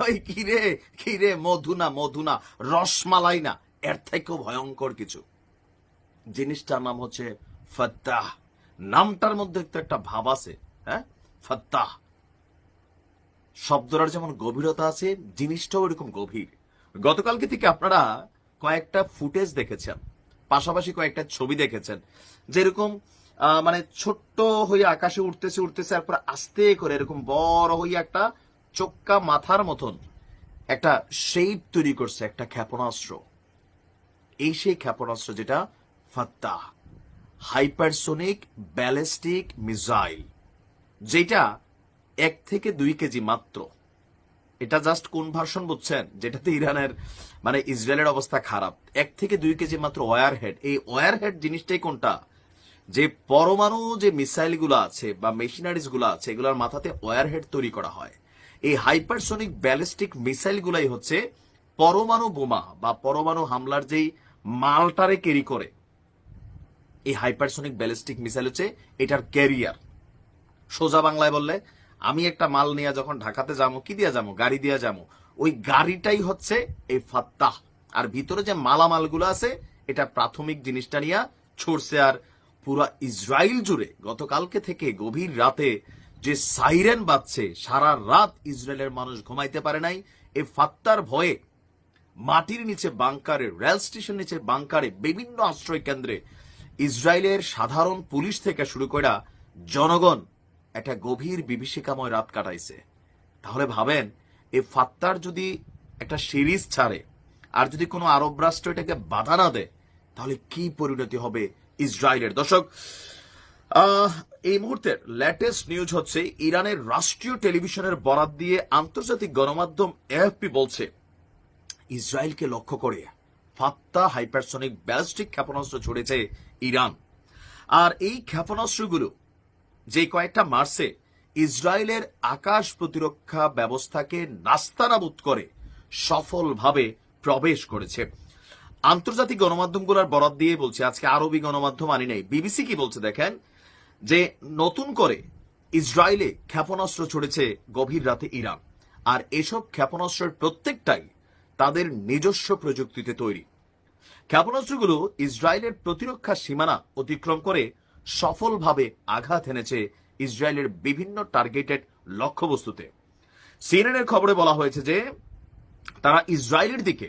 ওই কিরে মধু না রসমালাই না, এর থেকেও ভয়ঙ্কর কিছু। জিনিসটার নাম হচ্ছে ফাত্তাহ। নামটার মধ্যে তো একটা ভাব আছে, হ্যাঁ, ফাত্তাহ শব্দটার যেমন গভীরতা আছে, জিনিসটাও এরকম গভীর। গতকালকে থেকে আপনারা কয়েকটা ফুটেজ দেখেছেন, পাশাপাশি কয়েকটা ছবি দেখেছেন, যেরকম মানে ছোট্ট হয়ে আকাশে উঠতেছে তারপর আস্তে করে এরকম বড় হয়ে একটা চোক্কা মাথার মতন একটা শেপ তৈরি করছে একটা ক্ষেপণাস্ত্র। এই সেই ক্ষেপণাস্ত্র যেটা ফাত্তাহ, হাইপারসোনিক ব্যালিস্টিক মিসাইল, যেটা 1 থেকে 2 কেজি মাত্র। এটা জাস্ট কোন ভার্সন বুঝছেন, যেটাতে ইরানের মানে ইসরায়েলের অবস্থা খারাপ। 1 থেকে 2 কেজি মাত্র ওয়ার হেড। এই ওয়ার হেড জিনিসটাই কোনটা, যে পরমাণু যে মিসাইল গুলো আছে বা মেশিনারিজ গুলো আছে, এগুলোর মাথাতে ওয়ার হেড তৈরি করা হয়। এই হাইপারসোনিক ব্যালিস্টিক মিসাইল গুলাই হচ্ছে পরমাণু বোমা বা পরমাণু হামলার যেই মালটারে ক্যারি করে। এই হাইপারসোনিক ব্যালিস্টিক মিসাইল হচ্ছে এটার ক্যারিয়ার। সোজা বাংলায় বললে, আমি একটা মাল নিয়ে যখন ঢাকাতে যাবো, কি দিয়ে যাবো, গাড়ি দিয়ে যাবো, ওই গাড়িটাই হচ্ছে এই ফাত্তাহ। আর ভিতরে যে মালামালগুলো আছে, এটা প্রাথমিক জিনিসটা নিয়ে ছড়ছে। আর পুরা ইসরায়েল জুড়ে গতকালকে থেকে গভীর রাতে যে সাইরেন বাজছে, সারা রাত ইসরায়েলের মানুষ ঘুমাইতে পারে নাই এই ফাত্তার ভয়ে। মাটির নিচে বাংকারে, রেল স্টেশন নিচে বাংকারে, বিভিন্ন আশ্রয় কেন্দ্রে ইসরায়েলের সাধারণ পুলিশ থেকে শুরু করে জনগণ একটা গভীর বিভীষিকাময় রাত কাটাইছে। তাহলে ভাবেন, এই ফাত্তার যদি একটা সিরিজ ছাড়ে আর যদি কোনো আরব রাষ্ট্র এটাকে বাধা না দেয়, তাহলে কি পরিণতি হবে ইসরায়েলের। দর্শক, এই মুহূর্তের লেটেস্ট নিউজ হচ্ছে, ইরানের রাষ্ট্রীয় টেলিভিশনের বরাত দিয়ে আন্তর্জাতিক গণমাধ্যম এএফপি বলছে, ইসরায়েলকে লক্ষ্য করে ফাত্তাহ হাইপারসোনিক ব্যালিস্টিক ক্ষেপণাস্ত্র ছড়েছে ইরান। আর এই ক্ষেপণাস্ত্রগুলো যে কয়েকটা মার্চে ইসরায়েলের আকাশ প্রতিরক্ষা ব্যবস্থাকে নাস্তানাবুদ করে সফলভাবে প্রবেশ করেছে। আন্তর্জাতিক গণমাধ্যমগুলোর বরাত দিয়ে বলছে, আজকে আরবি গণমাধ্যম আনি নাই, বিবিসি কি বলছে দেখেন, যে নতুন করে ইসরায়েলে ক্ষেপণাস্ত্র ছড়েছে গভীর রাতে ইরান। আর এসব ক্ষেপণাস্ত্রের প্রত্যেকটাই তাদের নিজস্ব প্রযুক্তিতে তৈরি। ক্ষেপণাস্ত্রগুলো ইসরায়েলের প্রতিরক্ষা সীমানা অতিক্রম করে সফলভাবে আঘাত এনেছে ইসরায়েলের বিভিন্ন টার্গেটেড লক্ষ্যবস্তুতে। সিএনএনের খবরে বলা হয়েছে যে তারা ইসরায়েলের দিকে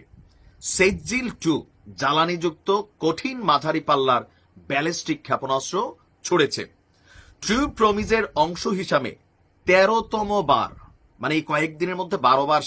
সেজ্জিল 2 জ্বালানিযুক্ত কঠিন মাঝারি পাল্লার ব্যালিস্টিক ক্ষেপণাস্ত্র ছুড়েছে। ট্রু প্রমিজের অংশ হিসাবে 13তম বার, মানে এই কয়েকদিনের মধ্যে 12 বার